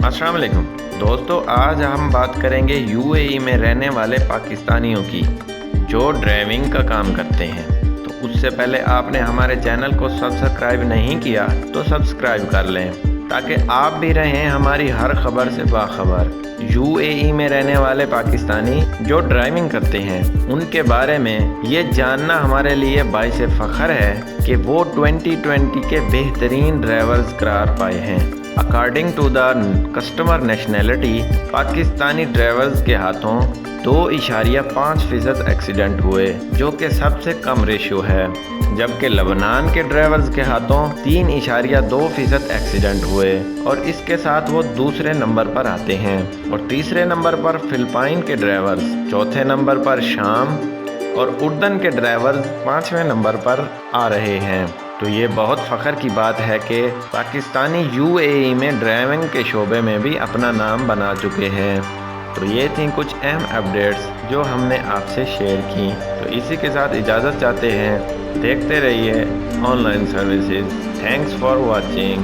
अस्सलाम वालेकुम दोस्तों, आज हम बात करेंगे यूएई में रहने वाले पाकिस्तानियों की जो ड्राइविंग का काम करते हैं। तो उससे पहले आपने हमारे चैनल को सब्सक्राइब नहीं किया तो सब्सक्राइब कर लें ताकि आप भी रहें हमारी हर खबर से बाखबर। यूएई में रहने वाले पाकिस्तानी जो ड्राइविंग करते हैं उनके बारे में ये जानना हमारे लिए बाइस फ़ख्र है कि वो 2020 के बेहतरीन ड्राइवर्स करार पाए हैं। According to the customer nationality, Pakistani drivers के हाथों 2.5% एक्सीडेंट हुए, जो कि सबसे कम रेशियो है, जबकि लेबनान के ड्राइवर्स के हाथों 3.2% एक्सीडेंट हुए और इसके साथ वो दूसरे नंबर पर आते हैं। और तीसरे नंबर पर फिलिपाइन के ड्राइवर्स, चौथे नंबर पर शाम और उर्दन के ड्राइवर्स 5वें नंबर पर आ रहे हैं। तो ये बहुत फ़ख्र की बात है कि पाकिस्तानी यूएई में ड्राइविंग के शोबे में भी अपना नाम बना चुके हैं। तो ये थी कुछ अहम अपडेट्स जो हमने आपसे शेयर की। तो इसी के साथ इजाज़त चाहते हैं। देखते रहिए online services. Thanks for watching.